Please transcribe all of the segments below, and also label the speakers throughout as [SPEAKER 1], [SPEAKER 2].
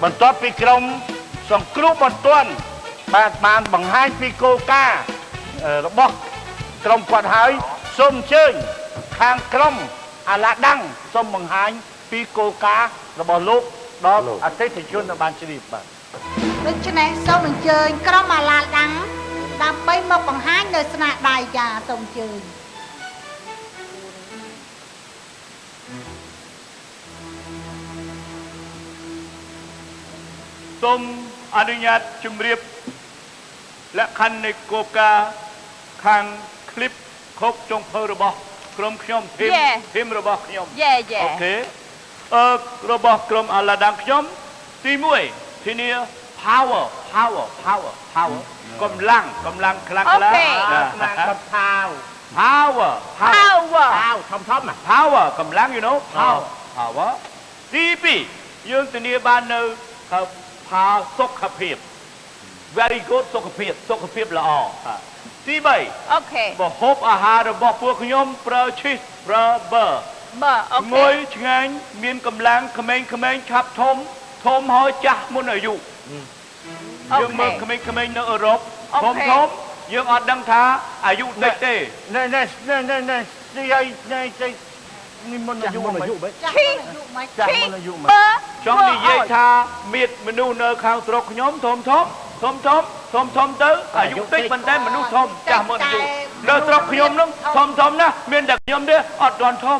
[SPEAKER 1] បន្ទាប់ពីក្រុមសង្គ្រោះបន្ទាន់បានបង្ហាញពីគោលការណ៍របស់ក្រុមគាត់ហើយសូមអញ្ជើញខាងក្រុមអាឡាដាំងសូមបង្ហាញពីគោលការណ៍របស់លោកដល់អតិថិជននៅបានជ្រាបបាទ
[SPEAKER 2] ដូច្នេះសូមអញ្ជើញក្រុមអាឡាដាំងដើម្បីមកបង្ហាញនៅស្នាដៃចាសូមអញ្ជើញ
[SPEAKER 3] សូមអនុញ្ញាតជម្រាបលក្ខខណ្ឌនៃគោលការណ៍ខាងคลิปខុសចុងភៅរបស់ក្រុមខ្ញុំធីមរបស់ខ្ញុំអូខេរបស់ក្រុមអាឡាដាំងខ្ញុំទី1ធានា power កម្លាំងខ្លាំងpower កម្លាំង you know power ទី2យើងធានាបាននៅផាសុខភាព very good សុខភាពល្អទី3
[SPEAKER 4] អូខេ
[SPEAKER 3] ប្រហូបអាហាររបស់ពួកខ្ញុំប្រើឈីសប្រើប៊ឺ
[SPEAKER 4] អូខេ
[SPEAKER 3] មួយឆ្ងាញ់មានកម្លាំងក្មេងៗឆាប់ធំហើយចាស់មុនអាយុយើងមើលក្មេងៗនៅអឺរ៉ុបធំយើងអត់ដឹងថាអាយុតិចទេ
[SPEAKER 1] នេះមុនអាយុមិនចាស់មុនអាយុមិន
[SPEAKER 3] ចង់និយាយថាមានមនុស្សនៅខាងស្រុកខ្ញុំធំទៅអាយុតិចប៉ុន្តែមនុស្សធំចាស់មុនអាយុនៅស្រុកខ្ញុំនោះធំណាស់មានតែខ្ញុំទេអត់ទាន់ធំ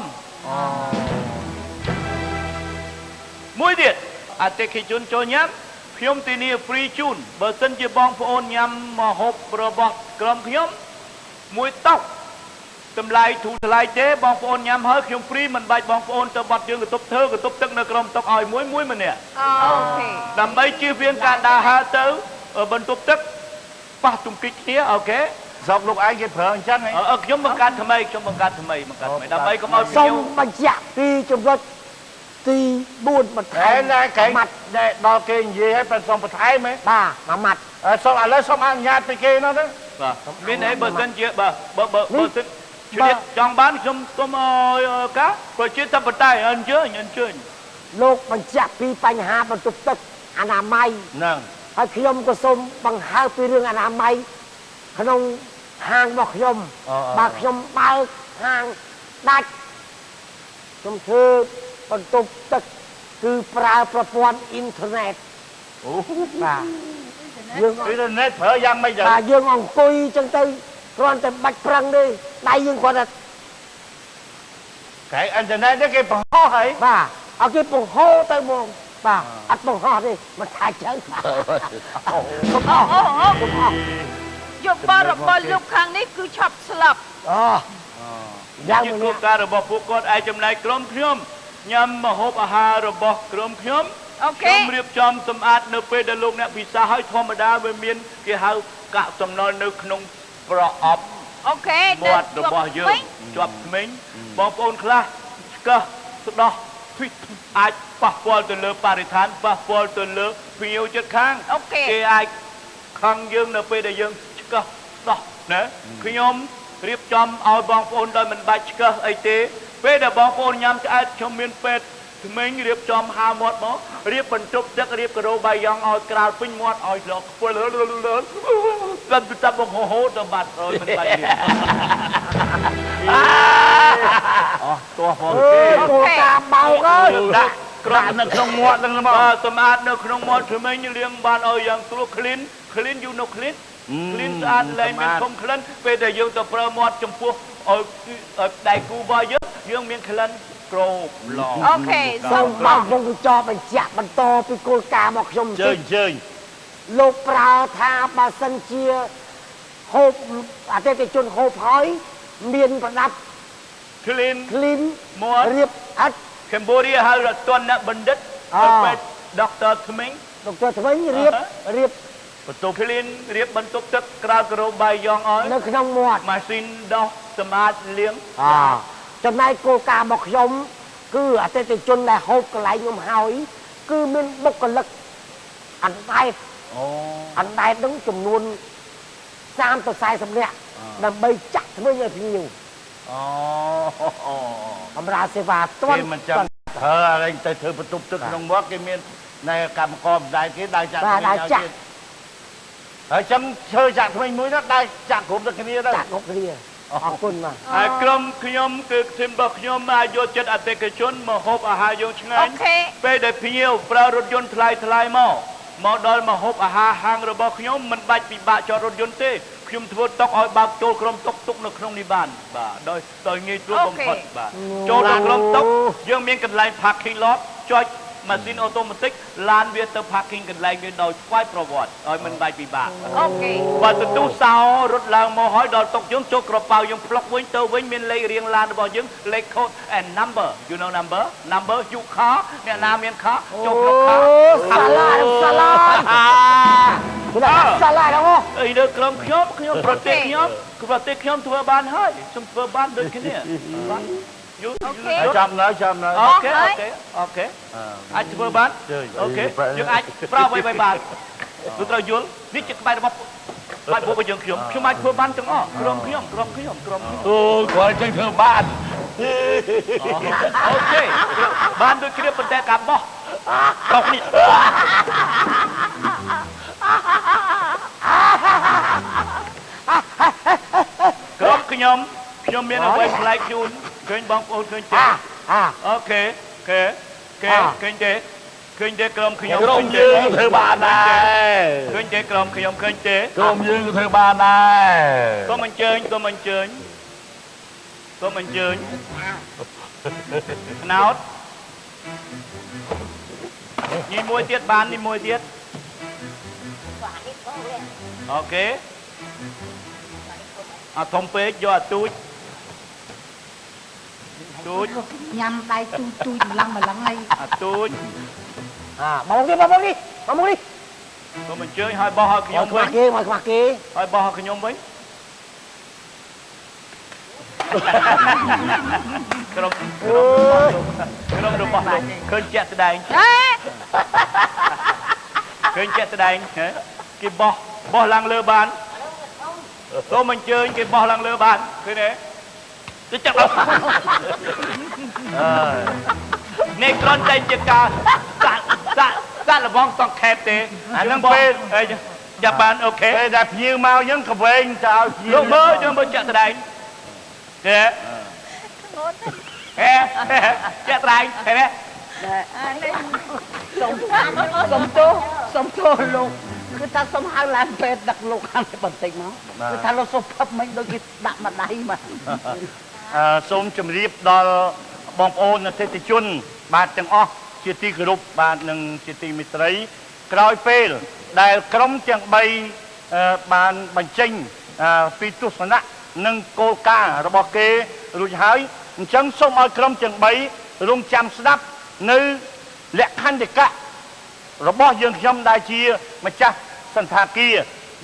[SPEAKER 3] មួយទៀតអតិថិជនចូលញ៉ាំខ្ញុំធានា free ជូនបើសិនជាបងប្អូនញ៉ាំម្ហូបរបស់ក្រុមខ្ញុំមួយតុតម្លៃធូរថ្លៃទេបងប្អូនញ៉ាំហើយខ្ញុំ free មិនបាច់បងប្អូនទៅបាត់យើងកតុបទឹកនៅក្រុមតុកឲ្យមួយម្នាក់
[SPEAKER 4] អូខេ
[SPEAKER 3] ដើម្បីជៀសវាងការដើរហើរទៅបន្ទប់ទឹកប៉ះទង្គិចគ្នាអូខេ
[SPEAKER 1] ស្រុកលោកឯងគេប្រើអញ្ចឹង
[SPEAKER 3] ខ្ញុំបង្កើតថ្មីដើម្បីកុំឲ្យ
[SPEAKER 5] សូមបញ្ជាក់ពីចំណុចទី4បន្ថែម
[SPEAKER 1] ម៉ាត់ដល់គេនិយាយឲ្យសូមបន្ថែមហ៎
[SPEAKER 5] បាទមួយម៉ាត់
[SPEAKER 1] សូមឥឡូវសូមអនុញ្ញាតពីគេនោះទៅ
[SPEAKER 3] បាទមានអីបើសិនជាបើសិនជ្រាបចង់បានខ្ញុំសូមកាប្រជាធិបតេយ្យអញ្ជើញ
[SPEAKER 5] លោកបញ្ជាក់ពីបញ្ហាបន្ទប់ទឹកអនាម័យ
[SPEAKER 1] ហ្នឹង
[SPEAKER 5] ហើយខ្ញុំក៏សូមបង្ហើបពីរឿងអនាម័យក្នុងហាងរបស់ខ្ញុំបើខ្ញុំបើកហាងដាច់ខ្ញុំធ្វើបន្ទប់ទឹកគឺប្រើប្រព័ន្ធអ៊ីនធឺណិតបាទ
[SPEAKER 1] យើងអ៊ីនធឺណិតប្រើយ៉ាងម៉េច
[SPEAKER 5] បាទយើងអង្គុយចឹងទៅគ្រាន់តែបាច់ប្រឹងទេដៃយើងគ្រាន់តែ
[SPEAKER 1] កែអ៊ីនធឺណិតនេះគេបង្ហោះហើយ
[SPEAKER 5] បាទឲ្យគេបង្ហោះទៅហ្មងបាទអត់បង្ហោះទេមិនថាចឹង
[SPEAKER 4] យោបល់របស់លោកខាងនេះគឺឆប់ស្លាប់
[SPEAKER 3] យ៉ាងគោលការណ៍របស់ពួកគាត់ឯចំណែកក្រុមខ្ញុំញ៉ាំម្ហូបអាហាររបស់ក្រុមខ្ញុំខ្ញុំរៀបចំសម្អាតនៅពេលដែលលោកអ្នកពិសាហើយធម្មតាវាមានគេហៅកាក់សំណល់នៅក្នុងប្រអប់
[SPEAKER 4] អូខេ
[SPEAKER 3] មាត់របស់យើងជាប់ធ្មេញបងប្អូនខ្លះឆ្កឹះស្ដោះអាចប៉ះពាល់ទៅលើបរិស្ថានប៉ះពាល់ទៅលើភ្ញៀវជិតខាងគេអាចខឹងយើងនៅពេលដែលយើងឆ្កឹះស្ដោះណាខ្ញុំរៀបចំឲ្យបងប្អូនដោយមិនបាច់ឆ្កឹះអីទេពេលដែលបងប្អូនញ៉ាំឆ្អែតខ្ញុំមានពេទ្យធ្មេញរៀបចំហាមាត់មករៀបបន្ទប់ទឹករៀបការ៉ូបាយយ៉ងឲ្យក្រាលពេញមាត់ឲ្យលោកខ្ពុលតាមទៅបងហូតទៅបាត់អើយមិនបាច់រៀបទោះផង
[SPEAKER 5] គេតាមបោកអើយ
[SPEAKER 1] ដាក់ក្រាក់នៅក្នុងមាត់ហ្នឹងមក
[SPEAKER 3] សម្អាតនៅក្នុងមាត់ធ្មេញលាងបានឲ្យយ៉ាងស្រួល clean you know clean ស្អាតលែងមានធំក្លិនពេលដែលយើងទៅប្រើមាត់ចំពោះឲ្យដៃគូរបស់យើងមានក្លិនក្រអូបល្អ
[SPEAKER 4] អូខេ
[SPEAKER 5] សូមបងខ្ញុំចោបញ្ជាក់បន្តពីគោលការណ៍របស់ខ្ញុំ
[SPEAKER 1] ជើញ
[SPEAKER 5] លោកប្រើថាបើសិនជាហូបអតិថិជនហូបហើយមានប្រដាប់
[SPEAKER 3] clean
[SPEAKER 5] មាត់រៀបអត់
[SPEAKER 3] Cambodia ហៅរតនបណ្ឌិតទៅពេទ្យ Dr. ធ្មេញរៀបបន្ទប់ clean រៀបបន្ទប់ទឹកក្រៅការ៉ូបាយយ៉ងឲ្យ
[SPEAKER 5] នៅក្នុងមាត់
[SPEAKER 3] ម៉ាស៊ីនដោះសម្អាតលាង
[SPEAKER 5] ចំណែកគោលការណ៍របស់ខ្ញុំគឺអតិថិជនដែលហូបកន្លែងខ្ញុំហើយគឺមានបុគ្គលិកអណ្ដែតហ្នឹងចំនួន30 ទៅ 40 នាក់ដើម្បីចាក់ធ្មេញឲ្យភ្ញៀវបម្រើសេវាទាន់
[SPEAKER 1] មិនចាំប្រើអីទៅធ្វើបន្ទប់ទឹកក្នុងមាត់គេមាន này cầm còm đại cái đại chặt
[SPEAKER 5] và đại chặt
[SPEAKER 1] ở trong chơi chặt mình mới nó đại chặt cũng được cái kia đâu
[SPEAKER 5] chặt gốc kiaขอบคุณมา
[SPEAKER 3] ក្រុមខ្ញុំគឺทีมរបស់ខ្ញុំមកយកចិត្តអតិថិជនមកហូបអាហារយើងឆ្ងាញ់ពេលដែលភ្ញៀវប្រើរថយន្តថ្លៃមកដល់មកហូបអាហារហាងរបស់ខ្ញុំមិនបាច់ពិបាកចតរថយន្តទេខ្ញុំធ្វើតុកឲ្យបើកចូលក្រុមតុកទុកនៅក្នុងនេះបានបាទដោយងាយស្រួលបំផុតបាទចូលដល់ក្រុមតុកយើងមានកន្លែង parking lot ចុចម៉ាស៊ីនអូតូម៉ាទិកឡានវាទៅ parking កន្លែងវាដោយស្វ័យប្រវត្តិឲ្យមិនបាច់ពិបាកអូខេបើទទួលសោរត់ឡើងមកហើយដល់តុកយើងចូលក្រប៉ៅយើងផ្លុកវិញទៅវិញមានលេខរៀងឡានរបស់យើងលេខ code and number you know number យុខអ្នកណាមានខចូលក្នុងខ
[SPEAKER 5] សាឡាសាឡាសាឡាដល់
[SPEAKER 3] អីនៅក្រុមខ្ញុំប្រទេសខ្ញុំធ្វើបានហើយខ្ញុំធ្វើបានដូចគ្នាបាទចាំនៅអូខេអាចធ្វើបានអូខេយើងអាចប្រើអ្វីបានគឺត្រូវយល់នេះជាក្បាច់របស់បាច់ពួកយើងខ្ញុំអាចធ្វើបានទាំងអស់ក្រុមខ្ញុំអូគាត់ចឹងធ្វើបានអូខេបានដូចគ្នាប៉ុន្តែការបោះតោះនេះក្រុមខ្ញុំមានអ្វីប្លែកជូនឃើញបងប្អូនឃើញទេអូខេឃើញទេក្រុមខ្ញុំយើងធ្វើបានដែរឃើញទេក្រុមខ្ញុំឃើញទេក្រុមយើងធ្វើបានដែរកុំអញ្ជើញណោតនេះមួយទៀតបាននេះមួយទៀតអូខេអត់ធំពេកយកអាទូច
[SPEAKER 2] ញ៉ាំដៃទូចម្លងហើយ
[SPEAKER 3] អាទូច
[SPEAKER 5] បងនេះកុំ
[SPEAKER 3] អញ្ជើញឲ្យបោះឲ្យខ្ញុំវិញ
[SPEAKER 5] ខ្វះគេ
[SPEAKER 3] ឲ្យបោះឲ្យខ្ញុំវិញក្រុមរបស់លោកឃើញជាក់ស្ដែងគេបោះឡើងលើបានសូមអញ្ជើញគេបោះឡើងលើបានឃើញទេទៅចាប់នេះគ្រាន់តែជាការសាក់លបងសង្ខេបទេអានឹងពេលចាប់បានអូខេពេលដែលភ្ញៀវមកយើងកវែងទៅឲ្យភ្ញៀវលោកមើលយើងមើលចាក់ស្ដែងទេចាក់ស្ដែងឃើញទេ
[SPEAKER 5] សុំទោសលោកគឺថាសុំហៅឡានពេទ្យដឹកលោកខាងបន្តិចមកគឺថាលោកសុំផឹបមិនដូចគេដាក់ម្ដាយមក
[SPEAKER 1] សូមជម្រាបដល់បងប្អូនអតិថិជនបាទទាំងអស់ជាទីគោរពបាទនិងជាទីមេត្រីក្រោយពេលដែលក្រុមទាំង3បានបញ្ចេញពីទស្សនៈនិងគោលការណ៍របស់គេរួចហើយអញ្ចឹងសូមឲ្យក្រុមទាំង3រងចាំស្ដាប់នៅលក្ខន្តិកៈរបស់យើងខ្ញុំដែលជាម្ចាស់សន្តាគារ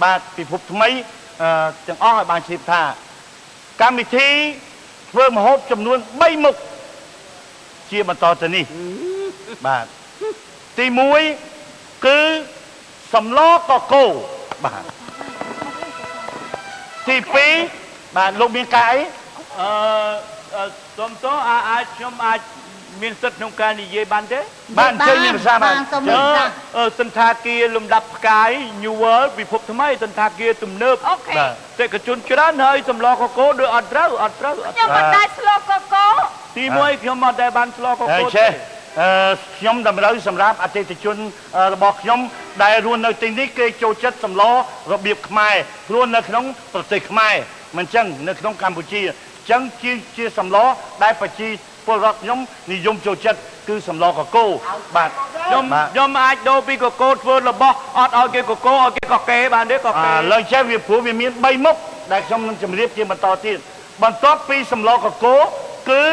[SPEAKER 1] បាទពិភពថ្មីទាំងអស់ឲ្យបានជ្រាបថាកម្មវិធីធ្វើម្ហូបចំនួន3មុខជាបន្តទៅនេះបាទទី1គឺសម្លកកូរបាទទី2បាទលោកមានការអីសុំតោះអាចខ្ញុំអាចមានសិទ្ធិក្នុងការនិយាយបានទេបានជើញមានភាសាបានសន្តាគារលំដាប់ផ្កាយ New World ពិភពថ្មីសន្តាគារទំនើបអូខេទេកជនច្រើនហើយសម្លកកូរដូចអត់ត្រូវ
[SPEAKER 4] ខ្ញុំមិនដែរស្លកកូរ
[SPEAKER 3] ទី1ខ្ញុំមកតែបានស្លកកូរទេខ្ញុំតម្រូវសម្រាប់អតិថិជនរបស់ខ្ញុំដែលរស់នៅទីនេះគេចូលចិត្តសម្លរបៀបខ្មែរព្រោះនៅក្នុងប្រទេសខ្មែរមិនចឹងនៅក្នុងកម្ពុជាចឹងជាសម្លដែលប្រជាពលរដ្ឋខ្ញុំនិយមចូលចិត្តគឺសម្លកកូរបាទខ្ញុំអាចដូរពីកកូរធ្វើរបស់អត់ឲ្យគេកកូរឲ្យគេកកេបានទេកកេឡើងចេះវាព្រោះវាមាន3មុខដែលខ្ញុំនឹងជម្រាបជាបន្តទៀតបន្ទាប់ពីសម្លកកូរគឺ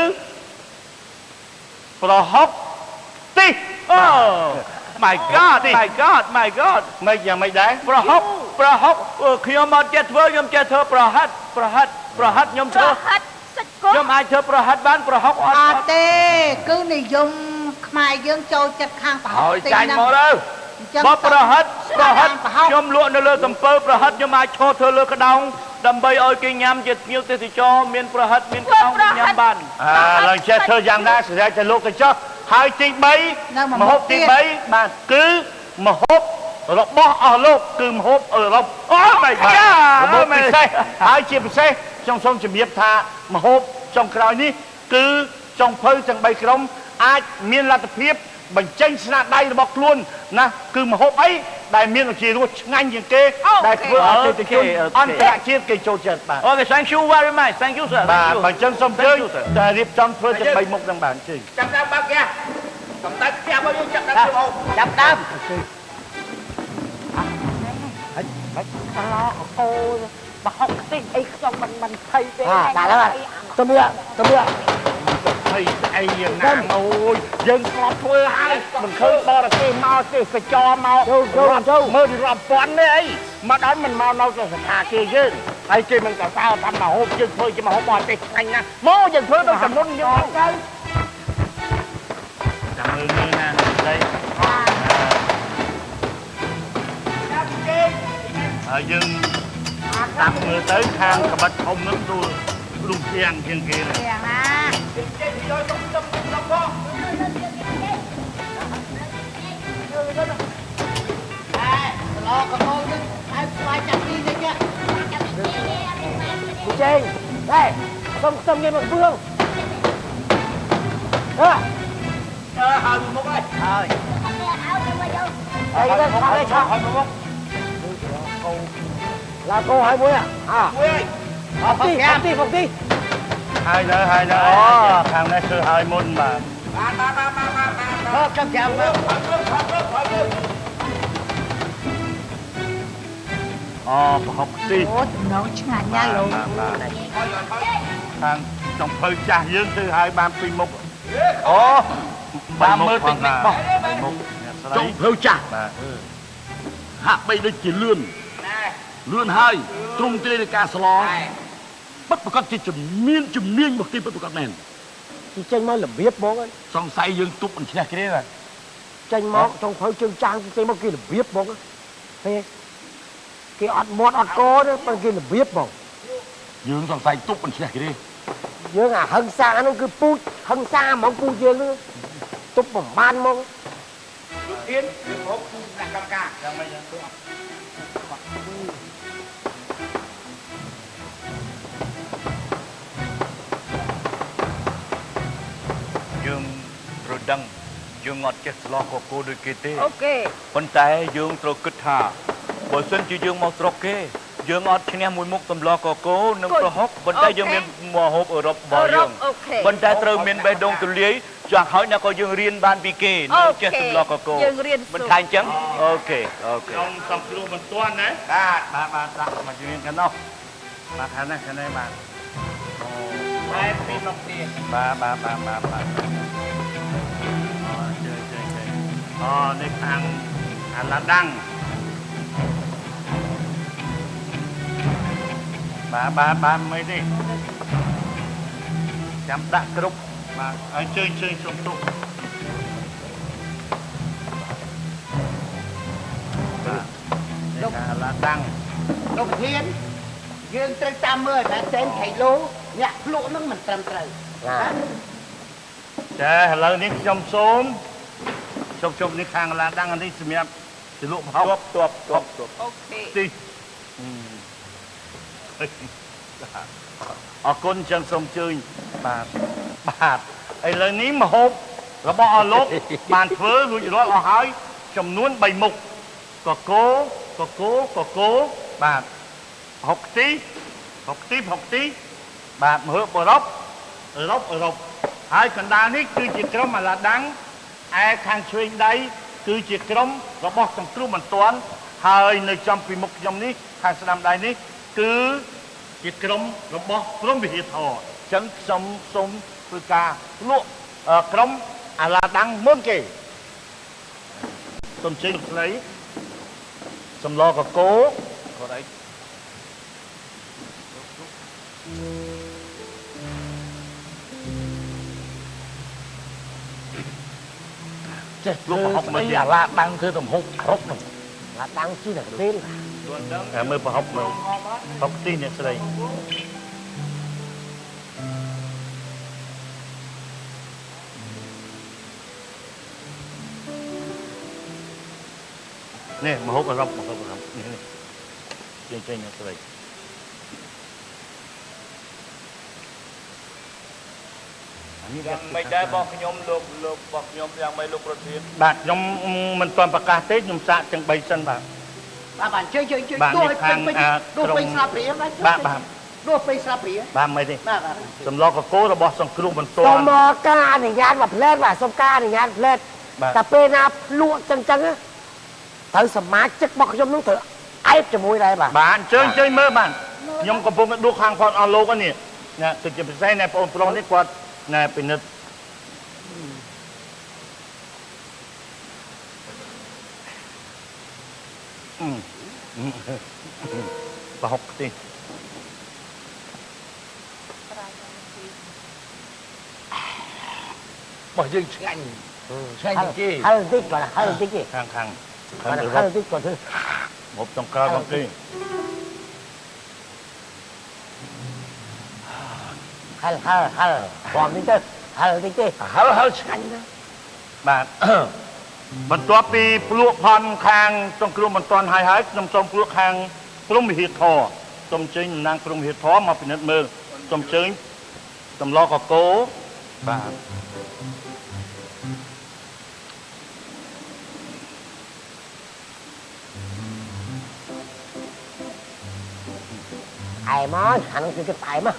[SPEAKER 3] ប្រហុកទីអូ my god មិនយ៉ាងមិនដែរប្រហុកខ្ញុំមកចេះធ្វើខ្ញុំចេះធ្វើប្រហិតខ្ញុំធ្វើខ្ញុំអាចធ្វើប្រហិតបានប្រហុកអត់
[SPEAKER 2] ទេគឺនិយមខ្មែរយើងចូលចិត្តខាងប្រហុក
[SPEAKER 3] ទីហ្នឹងមកទៅបបប្រហិតខ្ញុំលក់នៅលើសំពើប្រហិតខ្ញុំអាចឈរធ្វើលើក្តោងដើម្បីឲ្យគេញ៉ាំជាភ្ញៀវទេសចរមានប្រហិតមានក្តោងញ៉ាំបានឡើងចេះធ្វើយ៉ាងណាស្រែកតែលោកទៅចុះ
[SPEAKER 1] ហើយទី3មហូបទី3បាទគឺមហូបរបស់អស់លោកគឺមហូបអឺរ៉ុបអូmy god មហូបពិសេសហើយជាពិសេសខ្ញុំសូមជម្រាបថាមហូបចុងក្រោយនេះគឺចុងភៅទាំង3ក្រុមអាចមានលទ្ធភាពបញ្ចេញស្នាដៃរបស់ខ្លួនណាគឺមហូបអីដែលមានរសជាតិរសឆ្ងាញ់ជាងគេដែលធ្វើឲ្យអតិថិជនអន្តរជាតិគេចូលចិត្តបាទ
[SPEAKER 3] Okay thank you very much thank you sir
[SPEAKER 1] បាទបើអញ្ចឹងសូមជើញតែរៀបចំធ្វើទាំង3មុខនឹងបាទជើញ
[SPEAKER 3] ចាប់ដើមបើកយ៉ាកំដៅផ្ទះរបស់យើងចាប់ដើមធ្វើហូបចាប់ដើម
[SPEAKER 5] អូបហុកខ្ទិះអីខ្ញុំមិនភ័យទេដល់ហើយទៅមើល
[SPEAKER 1] ហើយអីយ៉ាងណាអូយយើងធ្លាប់ធ្វើហើយមិនឃើញបរទេសមកទេសចរមកមើលរាប់ពាន់នេះអីមកដល់មិនមកនៅទៅស្ថានភាពយើងហើយគេមិនក៏សើថាមហូបយើងធ្វើជាមហូបបរទេសឆ្ងាញ់ណាស់មកយើងធ្វើដូចចំនួនយើងទៅចាំមើលនេះណាស្អីហើយយើងតាមមើលទៅខាងក្បិតធំនឹងទូលុំជាងជាងគេណា
[SPEAKER 5] ចេងđây không nghe một phương
[SPEAKER 3] ហើយមុខហើយហើយ
[SPEAKER 5] đây đây sao là cô hai muối à học đi
[SPEAKER 1] ហើយលើអូខាងនេះគឺហើយមុនបាទបាទចាំចាំមើលអូប្រហុកខ្ទិះ
[SPEAKER 2] អូចំណងឆ្ងាញ់ណាស់លោក
[SPEAKER 1] ខាងចុងភៅចាស់យើងគឺហើយបានពីមុខអូបានមើលតិចតិចបោះមុខចុងភៅចាស់បាទហាក់បីដូចជាលឿនហើយទ្រង់ទ្រាយនៃការស្លពិតប្រកបជាជំនាញមកទីពិតប្រកបមែន
[SPEAKER 5] chị tranhមករបៀបហ្មង
[SPEAKER 1] សង្ស័យយើងទប់មិនឈ្នះគ្នាណា
[SPEAKER 5] tranhមកtrong phơi chương trang chịមកគេរបៀបហ្មងទេគេអត់មាត់អត់កទេប៉ុន្តែគេរបៀបហ្មង
[SPEAKER 1] យើងសង្ស័យទប់មិនឈ្នះគ្នា
[SPEAKER 5] យើងអាហឹងសានោះគឺពូជហឹងសាហ្មងពូជយើងនោះទប់ប្រមាណហ្មង
[SPEAKER 3] ទៀនហូបដាក់កម្មការចាំមិនយ៉ាងទៅយើងត្រូវដឹងយើងអត់ចេះស្លោះកកូរដូចគេទេអូខេប៉ុន្តែយើងត្រូវគិតថាបើសិនជាយើងមកស្រុកគេយើងអត់ឈ្នះមួយមុខសម្លកកូរនិងប្រហុកប៉ុន្តែយើងមានមហូបអឺរ៉ុបរបស់យើងប៉ុន្តែត្រូវមានបេះដូងទូលាយចាស់ហើយណាក៏យើងរៀនបានពីគេនៅចេះសម្លកកូរយើងរៀនមិនថាអញ្ចឹងអូខេខ្ញុំសំគ្រូមិនទាន់ណាបាទដាក់មករៀនกันเนาะបាទខាងនេះបាទអូបែបពីមកទៀតបាទអូជើអូនេះខាងអាឡាដាំងបាទមិនទេចាំដាក់គ្រប់បាទឲ្យជើញសុំទុកបាទនេះអាឡាដាំង
[SPEAKER 5] លោកធានយើងត្រូវតាមមើលតែចេញថៃឡូអ្នកភ្លក់នឹងមិនត្រឹមត្រូវ
[SPEAKER 1] ចាឥឡូវនេះខ្ញុំសូមជប់នេះខាងអាឡាដាំងនេះសម្រាប់ទៅលក់ប្រហុកទប់អូខេទីអរគុណចឹងសូមជើញបាទឥឡូវនេះមហូបរបស់អស់លោកបានធ្វើរួចរាល់អស់ហើយចំនួន3មុខកកូបាទហុកទីបាទមហូបអឺរ៉ុបហើយកណ្ដាលនេះគឺជាក្រុមអាឡាដាំងឯខាងឆ្វេងដៃគឺជាក្រុមរបស់សង្គ្រោះបន្ទាន់ហើយនៅចំពីមុខខ្ញុំនេះខាងស្ដាំដៃនេះគឺជាក្រុមរបស់ព្រំវិហារធរអញ្ចឹងខ្ញុំសូមធ្វើការលក់ក្រុមអាឡាដាំងមុនគេសូមជើញលោកស្រីសម្លកកូរគាត់អីចេះលោកប្រហុកមើលអាឡាដាំងធ្វើទំហុកគ្រប់នោះអាឡាដាំងជីតែពេលមើលប្រហុកមើលប្រហុកទីអ្នកស្រី នេះមហូបអឺរ៉ុបនេះចេញៗស្រី
[SPEAKER 3] នេះមិនដែរបងខ្ញុំលោករបស់ខ្ញុំយ៉ាងម៉េចលោកប្រធាន
[SPEAKER 1] បាទខ្ញុំមិនទាន់ប្រកាសទេខ្ញុំសាកទាំង3សិនបាទ
[SPEAKER 2] បាទជួយដូចពេញស្លាបព្រា
[SPEAKER 1] បាទ
[SPEAKER 2] ដូចពេញស្លាបព្រា
[SPEAKER 1] បាទមិនទេសម្លកកូររបស់សង្គ្រោះបន្ទាន់
[SPEAKER 5] សូមការអនុញ្ញាតមកផ្លែតបាទសូមការអនុញ្ញាតផ្លែតតែពេលណាភ្លក់ចឹងត្រូវសមាជិករបស់ខ្ញុំនឹងត្រូវអែបជាមួយដែរបាទ
[SPEAKER 1] បាទអញ្ជើញមើលបាទខ្ញុំកំពុងតែដួសខាងផតអស់លោកនេះណាគឺជាពិសេសណែបងប្រុសនេះគាត់ណែពិនិត្យប្រហុកខ្ទិះ
[SPEAKER 3] របស់យើងឆ្ងាញ់ជាងគេ
[SPEAKER 5] ហឹលតិចបាទហឹលតិចទេ
[SPEAKER 1] ខាងហឹ
[SPEAKER 5] លតិចគាត់ធ្វើ
[SPEAKER 1] មកចង្ក្រោយមកគេ
[SPEAKER 5] ហឹលបងនេះទៅហឹលតិចទេ
[SPEAKER 1] ហឹលឆ្ងាញ់ណាស់បាទបន្ទាប់ពីភ្លក់ផនខាងសង្គ្រោះបន្ទាន់ហើយខ្ញុំសូមភ្លក់ខាងព្រំវិហារធរសូមជើញតំណាងព្រំវិហារធរមកពិនិត្យមើលសូមជើញសម្លកកូរបាទ
[SPEAKER 5] អែមកអានោះគឺអែមក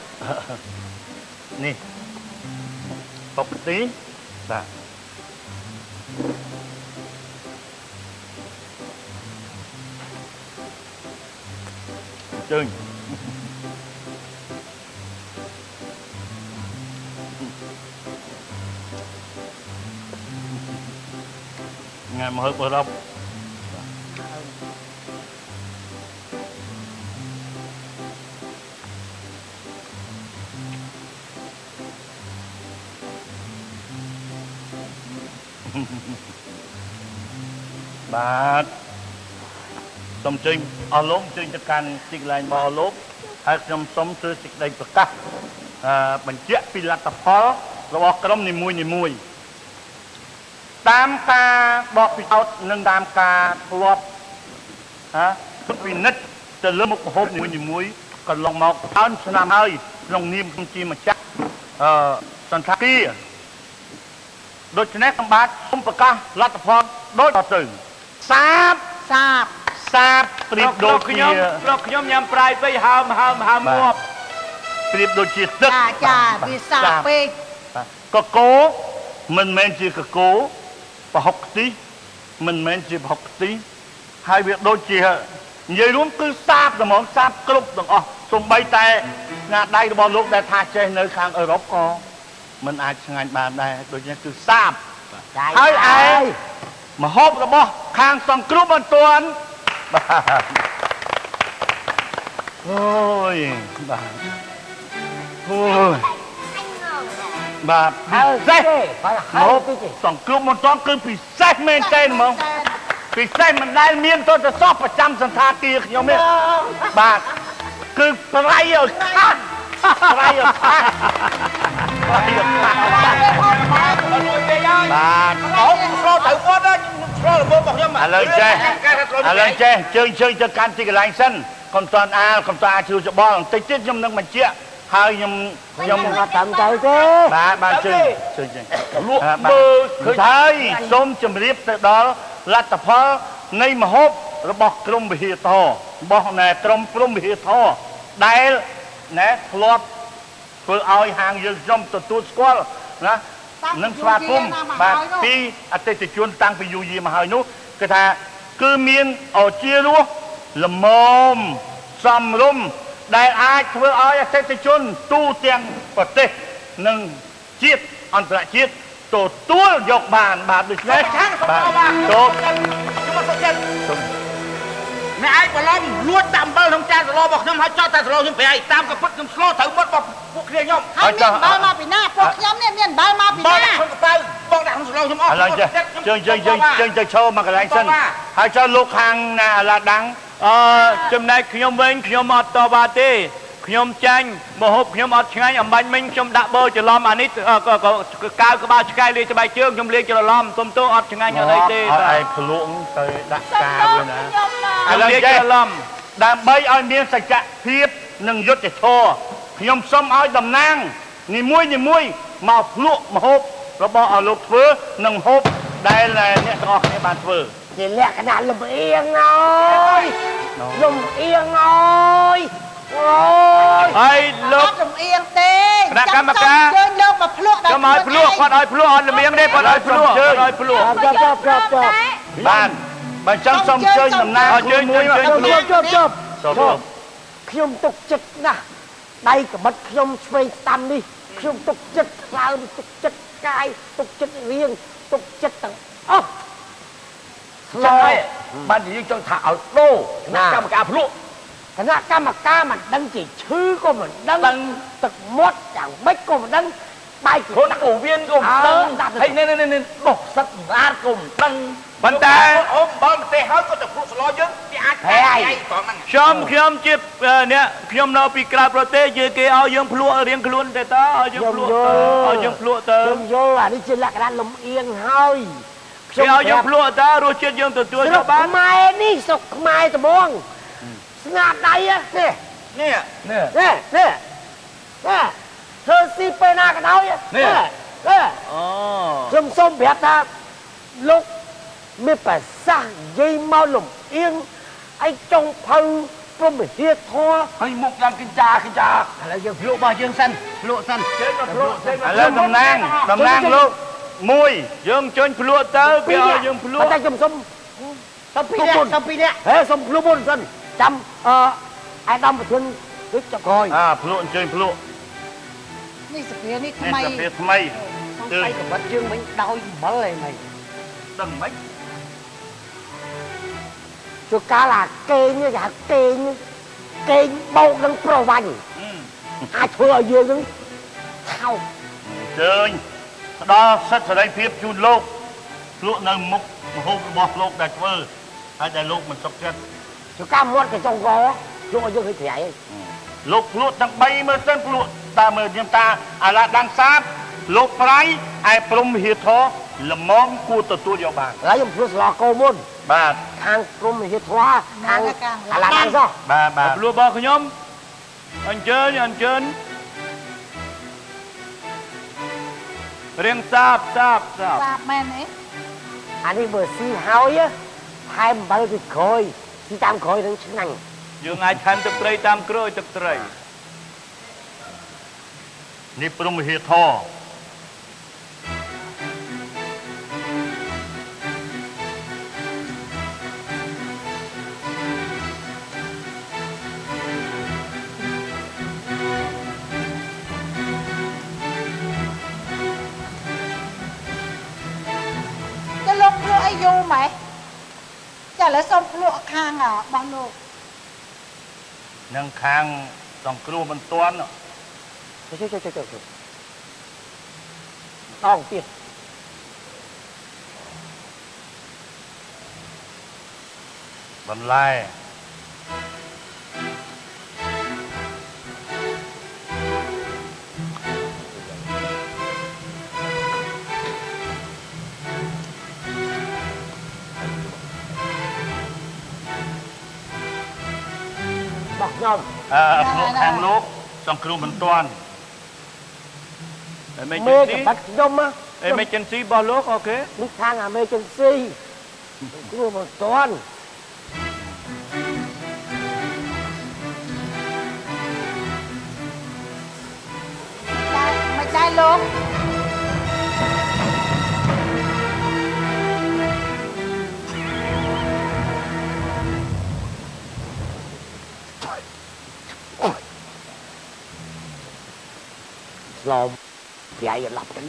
[SPEAKER 1] នេះបុកទីបាទជើញងាយមកហឹបអឺរ៉ុបបាទសូមជើញអស់លោកជើញទៅកាន់ទីកន្លែងរបស់អស់លោកហើយខ្ញុំសូមធ្វើសេចក្តីប្រកាសបញ្ជាក់ពីលទ្ធផលរបស់ក្រុមនីមួយតាមការបកពិសោធន៍និងតាមការធ្លាប់ទុកពិនិត្យទៅលើមុខម្ហូបនីមួយកន្លងមកច្រើនឆ្នាំហើយក្នុងនាមខ្ញុំជាម្ចាស់សន្តាគារដូច្នេះខ្ញុំបាទសូមប្រកាសលទ្ធផលដូចតទៅសាបប្រៀបដូចជា
[SPEAKER 3] ខ្ញុំញ៉ាំប្រៃពេកហើមងាប់
[SPEAKER 1] ប្រៀបដូចជាទឹក
[SPEAKER 2] ចាវាសាបពេក
[SPEAKER 1] កកូមិនមែនជាកកូប្រហុកខ្ទិះមិនមែនជាប្រហុកខ្ទិះហើយវាដូចជានិយាយរួមគឺសាបតែហ្មងសាបគ្រប់ទាំងអស់សូម្បីតែស្នាដៃរបស់លោកដែលថាចេះនៅខាងអឺរ៉ុបក៏មិនអាចឆ្ងាញ់បានដែរដូច្នេះគឺសាបហើយឯមហូបរបស់ខាងសង្គ្រោះបន្ទាន់បាទអូយបាទអូយបាទពិសេសមហូបសង្គ្រោះបន្ទាន់គឺពិសេសមែនទេហ្មងពិសេសមិនដែលមានទោះទៅសោះប្រចាំសន្តាគារខ្ញុំនេះបាទគឺប្រៃឲ្យខាត់ប្រៃឲ្យខាត់បាទ
[SPEAKER 3] អូស្រូវទៅគាត់ណាស្រូវរបស់ខ្ញុំ
[SPEAKER 1] ឥឡូវចេះជើងទៅកាន់ទីកន្លែងសិនកុំតាន់កុំតាន់ជ្រួចច្បល់បន្តិចទៀតខ្ញុំនឹងបញ្ជាក់ហើយខ្ញុំ
[SPEAKER 5] អត់តាមទៅទេ
[SPEAKER 1] បាទជើងលក់មើលឃើញហើយសូមជម្រាបទៅដល់លទ្ធផលនៃមហូបរបស់ក្រុមវិហារធររបស់ក្រុមព្រំវិហារធរដែលធ្លាប់ធ្វើឲ្យហាងយើងខ្ញុំទទួលស្គាល់ណានឹងស្វាគមន៍បាទពីអតិថិជនតាំងពីយូរយារមកហើយនោះគឺថាគឺមានឱជារសល្មមសមរម្យដែលអាចធ្វើឲ្យអតិថិជនទូទាំងប្រទេសនិងជាតិអន្តរជាតិទទួលយកបានបាទដូច្នេះបាទចូល
[SPEAKER 3] ខ្ញុំសុខចិត្តអ្នកឯងបន្លំលួចតាមអំបិលក្នុងចានសឡរបស់ខ្ញុំហើយចោលតែសឡខ្ញុំប្រៃតាមកពិតខ្ញុំស្លោត្រូវមុតរបស់ពួកគ្នាខ្ញុំ
[SPEAKER 2] ហើយមានអំបិលមកពីណាពួកខ្ញុំនេះមានអំបិលមកពីណា
[SPEAKER 3] បងកៅបងដាក់ក្នុងសឡខ្ញុំអស់
[SPEAKER 1] ឥឡូវជើងទៅឈរមកកន្លែងសិនហើយចោលលោកខាងណាឡាដាំង
[SPEAKER 3] ចំណែកខ្ញុំវិញខ្ញុំអត់តបាទេខ ខ្ញុំចាញ់មកហូបខ្ញុំអត់ឆ្ងាញ់អំបញ្ញមិញខ្ញុំដាក់បឺច្រឡំអានេះកាវក្បាលឆ្កែលេងស្បែកជើងខ្ញុំលេងច្រឡំទុំតោអត់ឆ្ងាញ់អត់អីទេ
[SPEAKER 1] ឲ្យភ្លក់ទៅដាក់កាវវិញណា
[SPEAKER 3] ខ្ញុំលេងច្រឡំ
[SPEAKER 1] ដើម្បីឲ្យមានសច្ចភាពនិងយុត្តិធម៌ខ្ញុំសូមឲ្យតំណាងនីមួយមកភ្លក់មហូបរបស់ឲ្យលោកធ្វើនិងហូបដែលអ្នកទាំងអស់គ្នាបានធ្វើ
[SPEAKER 5] ជាលក្ខណៈលំអៀងអើយលំអៀងអើយអូយ
[SPEAKER 3] ហើយលោក
[SPEAKER 2] អត់លំអៀងទេ
[SPEAKER 3] គណៈកម្មការ
[SPEAKER 2] យើងលោកមកភ្លក់ដល់
[SPEAKER 3] ខ្ញុំឲ្យភ្លក់គាត់ឲ្យភ្លក់អត់លំអៀងទេគាត់ឲ្យភ្លក់គាត់ឲ្យភ្លក់
[SPEAKER 5] ចប់
[SPEAKER 1] បានបើចង់សូមជើញតំណាងមួយ
[SPEAKER 5] ចប់ខ្ញុំទុកចិត្តណាស់ដៃក្បិតខ្ញុំឆ្វេងស្ដាំនេះខ្ញុំទុកចិត្តខ្លាំងទុកចិត្តកាយទុកចិត្តរៀងទុកចិត្តទាំងអស់
[SPEAKER 1] ចា៎បាននិយាយចង់ថាឲ្យដូរគណៈកម្មការភ្លក់
[SPEAKER 5] គណៈកម្មការមិនដឹងជាឈឺក៏មិនដឹងទឹកមាត់យ៉ាងម៉េចក៏មិនដឹងបែក
[SPEAKER 1] ខ្លួនអូវៀនក៏មិនដឹងហើយនេះបោះសឹកអាតក៏មិនដឹង
[SPEAKER 3] ប៉ុន្តែ
[SPEAKER 1] អូមបើប្រទេសហើយក៏ទៅភ្លក់ស្លោយើងវាអាចតែឯងផងហ្នឹង
[SPEAKER 3] ខ្ញុំជាអ្នកខ្ញុំនៅពីក្រៅប្រទេសយើងគេឲ្យយើងភ្លក់រៀងខ្លួនទៅតើឲ្យយើងភ្លក់ទៅឲ្យយើងភ្លក់ទៅ
[SPEAKER 5] ខ្ញុំយល់អានេះជាលក្ខណៈលំអៀងហើយ
[SPEAKER 3] គេឲ្យយើងភ្លក់តើរសជាតិយើងទទួលយកបាន
[SPEAKER 5] ខ្មែរនេះស្រុកខ្មែរត្បូងស្ងាត់ដៃនេះ
[SPEAKER 1] នេះ
[SPEAKER 5] ធ្វើស៊ីពេលណាក៏ដោយនេះ
[SPEAKER 3] អូ
[SPEAKER 5] ខ្ញុំសូមប្រាប់ថាលោកមានប្រសាសន៍និយាយមកលំអៀងឯចុងភៅព្រមវិហារធម៌
[SPEAKER 1] ហើយមុខយ៉ាងកិញ្ចាឥឡូវយើងភ្លក់របស់យើងសិនភ្លក់សិនជើងភ្លក់ឥឡូវតំណាងលោកមួយ
[SPEAKER 3] យើងចុញភ្លក់ទៅគេឲ្យយើងភ្លក់
[SPEAKER 5] តែខ្ញុំសុំពីរនាក់ហេសុំភ្លក់មុនសិនចាំអាយដាមប្រធានដូចចក្រោយ
[SPEAKER 1] ភ្លក់អញ្ជើញភ្លក់
[SPEAKER 2] នេះសភានេះថ្
[SPEAKER 1] នេះ
[SPEAKER 2] មី
[SPEAKER 1] សាភាថ្មី
[SPEAKER 5] ទៅក្បិតយើងវិញដោយអំបិលឯង
[SPEAKER 1] ដឹងមិន
[SPEAKER 5] ជួកាលាគេងគេហៅគេងបោកនឹងប្រវាញ់អាចធ្វើឲ្យយើងនឹងថោក
[SPEAKER 1] ជើញផ្ដល់សិទ្ធិសេរីភាពជូនលោកភ្លក់នៅមុខមហូបរបស់លោកដែលធ្វើហើយដែលលោកមិនសុខចិត្ត
[SPEAKER 5] ជួកាមាត់កញ្ចុងកយកឲ្យយើងឲ្យត្រៃ
[SPEAKER 1] លោកភ្លក់ទាំង3មើលសិនភ្លក់តាមើលខ្ញុំតាអាឡាដាំងសាបលោកប្រៃឯព្រំវិហារធរល្មមគួរទទួលយកបាន
[SPEAKER 5] ហើយខ្ញុំធ្វើស្លកោមុន
[SPEAKER 1] បាទ
[SPEAKER 5] ខាងព្រំវិហារធរខាងអាឡាដាំងសោះ
[SPEAKER 1] បាទ
[SPEAKER 3] ភ្លក់របស់ខ្ញុំអញ្ជើញរៀងសាប
[SPEAKER 2] សាបមែនទេ
[SPEAKER 5] អានេះបើស៊ីហើយថែមអំបិលពីក្រោយស៊ីតាមក្រោយនឹងឆ្ងាញ់
[SPEAKER 3] យើងអាចថែមទឹកត្រីតាមក្រួយទឹកត្រី
[SPEAKER 1] នេះព្រំវិហារធរ
[SPEAKER 2] จะลงភ្លក់ឲ្យយូរไหมចាឥឡូវសូមភ្លក់ខាងរបស់លោក
[SPEAKER 1] នឹងខាងសង្គ្រោះមិនទាន់
[SPEAKER 5] ចុះដងទៀត
[SPEAKER 1] បន្លែ
[SPEAKER 5] របស់ខ្ញុំ
[SPEAKER 1] ភ្លក់ខាងលោកសង្គ្រោះមិនទាន់
[SPEAKER 5] មេកបាត់ខ្ញុំ
[SPEAKER 3] emergency របស់លោកអូខេ
[SPEAKER 5] នេះខាងអាមេចិនស៊ីគ្រូមិនទាន់
[SPEAKER 2] មិនដែរលោក
[SPEAKER 5] ឡំយាយឡប់ទៅ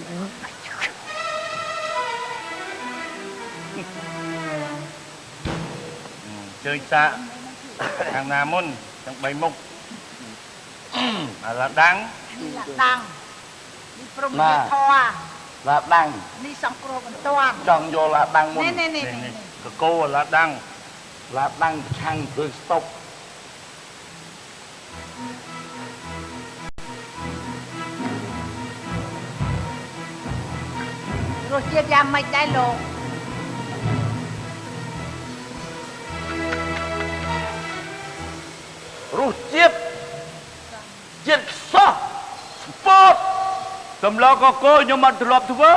[SPEAKER 1] ជើញសាកខាងណាមុនទាំង3មុខអាឡាដាំង
[SPEAKER 2] នេះឡាដាំងនេះព្រំវិហារធរ
[SPEAKER 1] ឡាដាំង
[SPEAKER 2] នេះសង្គ្រោះបន្ទាន់
[SPEAKER 1] ចង់យកឡាដាំងមុន
[SPEAKER 2] នេះ
[SPEAKER 1] កកោឡាដាំងប្រឆាំងព្រឹងស្តុប
[SPEAKER 2] รสជាតិយ៉ាងម៉េចដែរលោក
[SPEAKER 3] រសជាតិជាតិខ្សោះស្ពតសម្លកកូរខ្ញុំអត់ធ្លាប់ធ្វើ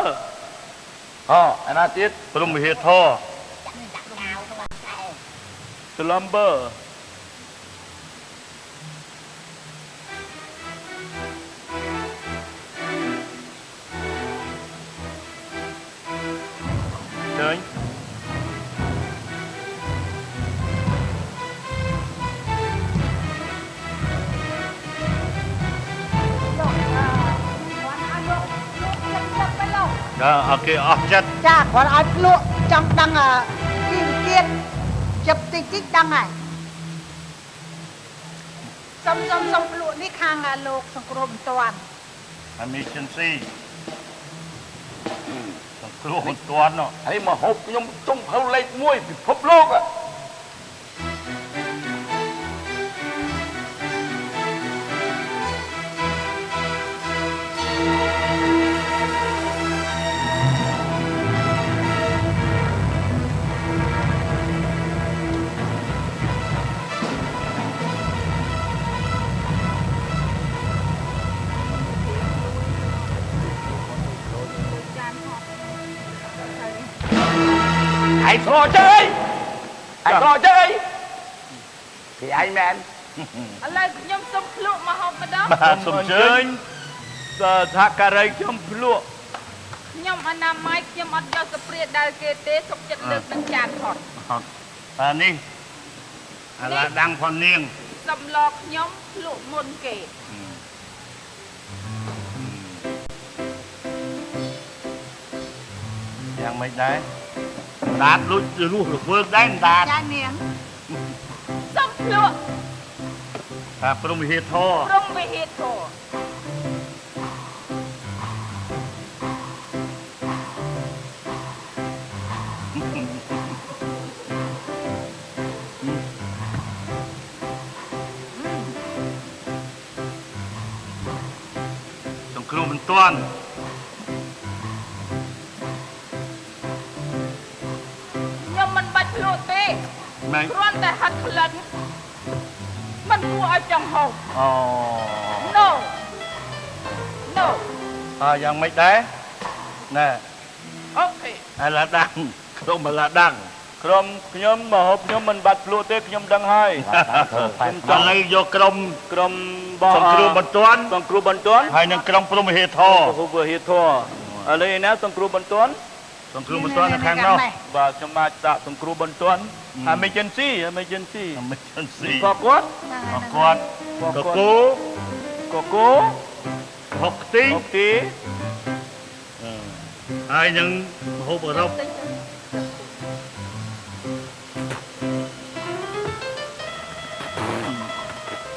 [SPEAKER 3] អូអាណាទៀត
[SPEAKER 1] ព្រំវិហារធរ
[SPEAKER 3] ស្លំបឺឃើញ
[SPEAKER 1] អូខេអស់ចិត្ត
[SPEAKER 2] ចាគាត់ឲ្យភ្លក់ចង់ដឹងជីវជាតិចាប់តិចតិចដឹងហើយសុំភ្លក់នេះខាងលោកសង្គ្រោះបន្ទាន់
[SPEAKER 1] emergency សង្គ្រោះបន្ទាន់នោះ
[SPEAKER 3] ហើយមកហូបខ្ញុំចុងភៅលេខ1ពិភពលោក ai thò chơi ai thò chơi thì anh men
[SPEAKER 4] ឥឡូវខ្ញុំសុំភ្លក់មកហូបម្ដង
[SPEAKER 1] បាទសូមអញ្ជើញ
[SPEAKER 3] ថាការីខ្ញុំភ្លក់
[SPEAKER 4] ខ្ញុំអនាម័យខ្ញុំអត់យកស្ព្រាដែលគេទេសុំចិត្តលើកនឹងចានផុត
[SPEAKER 1] បាទនេះអាឡាដាំងផននាង
[SPEAKER 4] សម្លខ្ញុំភ្លក់មុនគេ
[SPEAKER 1] យ៉ាងម៉េចដែរដាតលួចរស់រវើកដែរដាត
[SPEAKER 2] ចានាង
[SPEAKER 4] សុំភ្លក់
[SPEAKER 1] ថាព្រំវិហារធរ
[SPEAKER 4] ព្រំវិហារធរ
[SPEAKER 1] សង្គ្រោះបន្ទាន់
[SPEAKER 4] ខ្ញុំមិនបាច់ភ្លក់ទេ
[SPEAKER 1] ម៉េច
[SPEAKER 4] គ្រាន់តែហាត់ក្លិនមិនគួរឲ្យចង់ហូប
[SPEAKER 1] អូ
[SPEAKER 4] No
[SPEAKER 1] យ៉ាងម៉េចដែរណែ
[SPEAKER 4] អូខេ
[SPEAKER 1] អាឡាដាំងក្រុមអាឡាដាំង
[SPEAKER 3] ក្រុមខ្ញុំមកហូបខ្ញុំមិនបាត់ភ្លក់ទេខ្ញុំដឹងហើយ
[SPEAKER 1] ឥឡូវយកក្រុម
[SPEAKER 3] ក្រុមបោះ
[SPEAKER 1] សង្គ្រោះបន្ទាន់
[SPEAKER 3] សង្គ្រោះបន្ទាន់
[SPEAKER 1] ហើយនឹងក្រុមព្រំវិហារធរ
[SPEAKER 3] ហូបវិហារធរឥឡូវឯណាសង្គ្រោះបន្ទាន់
[SPEAKER 1] សង្គ្រោះបន្ទាន់នៅខាងនោះ
[SPEAKER 3] បាទខ្ញុំអាចដាក់សង្គ្រោះបន្ទាន់ emergency
[SPEAKER 1] មិនស៊ី
[SPEAKER 3] ក៏គាត់
[SPEAKER 1] គាត់កកូ
[SPEAKER 3] កកូ
[SPEAKER 1] ហុកទី
[SPEAKER 3] ហូបទី
[SPEAKER 1] ហើយនឹងហូបអឺរ៉ុប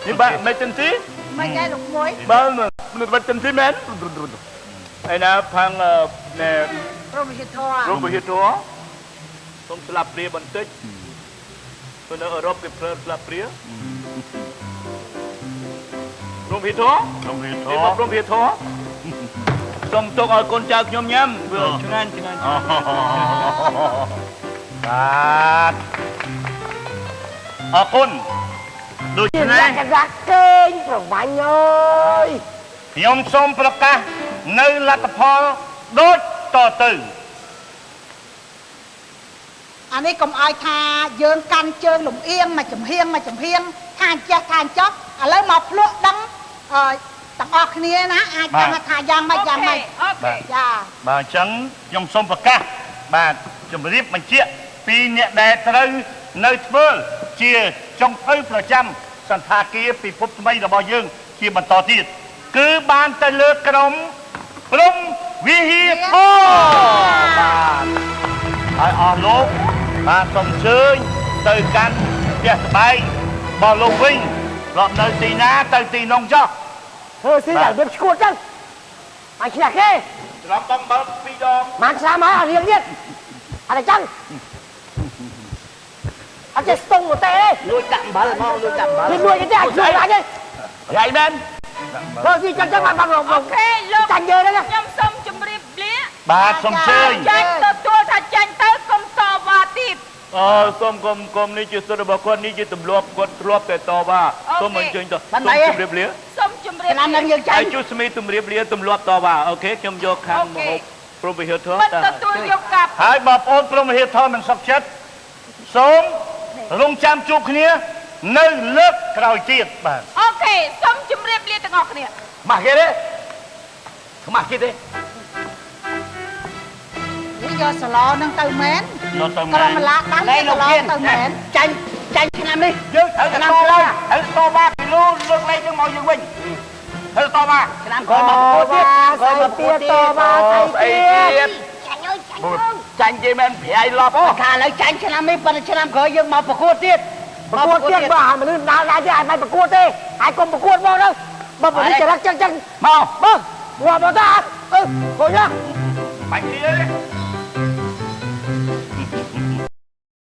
[SPEAKER 3] នេះបាទ emergency
[SPEAKER 2] មិនដែរលោកមួយ
[SPEAKER 3] បាទ emergency មែនឯណាផាំងណែ
[SPEAKER 2] ព្រំវិហារធរ
[SPEAKER 3] រោគវិហារធរសូមស្លាប់ព្រាបន្តិចព្រោះនៅអឺរ៉ុបគេប្រើស្លាប់ព្រារោគវិហារធរ
[SPEAKER 1] ក្រុមវិហារធ
[SPEAKER 3] នេះ
[SPEAKER 1] រ
[SPEAKER 3] មករោគវិហារធរសូមទុកឲ្យកូនចៅខ្ញុំញ៉ាំវាឆ្ងាញ់
[SPEAKER 1] បាទអរគុណដូច្នេះ
[SPEAKER 5] cái rác kênh của bánh ơi
[SPEAKER 1] ខ្ញុំសូមប្រកាសនៅលទ្ធផលដូចតទៅ
[SPEAKER 2] អានេះកុំឲ្យថាយើងកាន់ជើងលំអៀងមកចំហៀងថាចេះថាចប់ឥឡូវមកភ្លក់ដឹងទាំងអស់គ្នាណាអាចដឹងថាយ៉ាងម៉េច
[SPEAKER 4] អូខេ
[SPEAKER 2] ចា
[SPEAKER 1] បាទអញ្ចឹងខ្ញុំសូមប្រកាសបាទជម្រាបបញ្ជាក់ពីអ្នកដែលត្រូវនៅធ្វើជាចុងភៅប្រចាំសន្តាគារពិភពថ្មីរបស់យើងជាបន្តទៀតគឺបានទៅលើក្រុមព្រំវិហារធរបាទហើយអស់លោកបាទសូមអញ្ជើញទៅកាន់ផ្ទះស្បែករបស់លោកវិញរត់នៅទីណាទៅទីនោះចុះ
[SPEAKER 5] thôi xin giải biết chuột chân anh kia kê
[SPEAKER 3] ច្រឡំបំបើ2ដង
[SPEAKER 5] mà sao mà ở riêng nhất anh là chân anh chơi stung của tê đấy
[SPEAKER 3] លួចដាក់អំបិលមកលួចដាក់អំបិល
[SPEAKER 5] thì nuôi cái gì anh nuôi anh đi
[SPEAKER 3] ហើយមែន
[SPEAKER 5] thôi gì chân chân bạn bằng
[SPEAKER 4] អូ
[SPEAKER 5] lòng
[SPEAKER 4] ខេលោក
[SPEAKER 5] chân dơ đấy nè
[SPEAKER 4] ខ្ញុំសូមជម្រាបលា
[SPEAKER 1] បាទសូមជើញ
[SPEAKER 4] ចាញ់ទទួលថាចាញ់ទៅកុំតវ៉ាទៀត
[SPEAKER 3] សូមកុំនេះជាសិទ្ធិរបស់គាត់នេះជាទម្លាប់គាត់ធ្លាប់តែតវ៉ាសូមអញ្ជើញទៅសូមជម្រាបលា
[SPEAKER 4] សូមជម្រាប
[SPEAKER 5] ឆ្នាំនឹងយើងចាញ
[SPEAKER 3] ហើយ
[SPEAKER 5] ់
[SPEAKER 3] ជួស្មីទម្រាបលាទម្លាប់តវ៉ាអូខេខ្ញុំយកខាងមហូបព្រមវិហារធម៌
[SPEAKER 4] មិនទទួលយកកាប់
[SPEAKER 1] ហើយបងប្អូនព្រមវិហារធម៌មិនសុខចិត្តសូមរងចាំជួបគ្នានៅលើកក្រោយទៀតបាទ
[SPEAKER 4] អូខេសូមជម្រាបលាទាំងអស់គ្នា
[SPEAKER 3] ខ្មាស់គេទេខ្មាស់គេទេ
[SPEAKER 2] នេះយកសឡនឹងទៅមែន
[SPEAKER 1] នោះទៅ
[SPEAKER 2] ក្រុ
[SPEAKER 1] មែ
[SPEAKER 2] ម
[SPEAKER 1] ន
[SPEAKER 2] ឡាដាំយកសឡទៅមែន
[SPEAKER 5] ចាញ់ឆ្នាំនេះ
[SPEAKER 1] យើងត្រូវតវ៉ាហើយតវ៉ាពីលូលើកលែងយើងមកយើងវិញត្រូវតវ៉ា
[SPEAKER 5] ឆ្នាំក្រោយមកប្រកួតទៀតក្រោយមកប្រកួតទៀតតមកស្អីទៀតចាញ់គេមិនប្រៃឡប់ថាឥឡូវចាញ់ឆ្នាំនេះប៉ុន្តែឆ្នាំក្រោយយើងមកប្រកួតទៀតបើឲ្យមនុស្សដើរទៀតឲ្យមិនប្រកួតទេឲ្យកុំប្រកួតមកទៅបើមនុស្សចរិតចឹងមកងាប់មកតាកូនយ៉ា
[SPEAKER 1] បាច់គ្នាទេ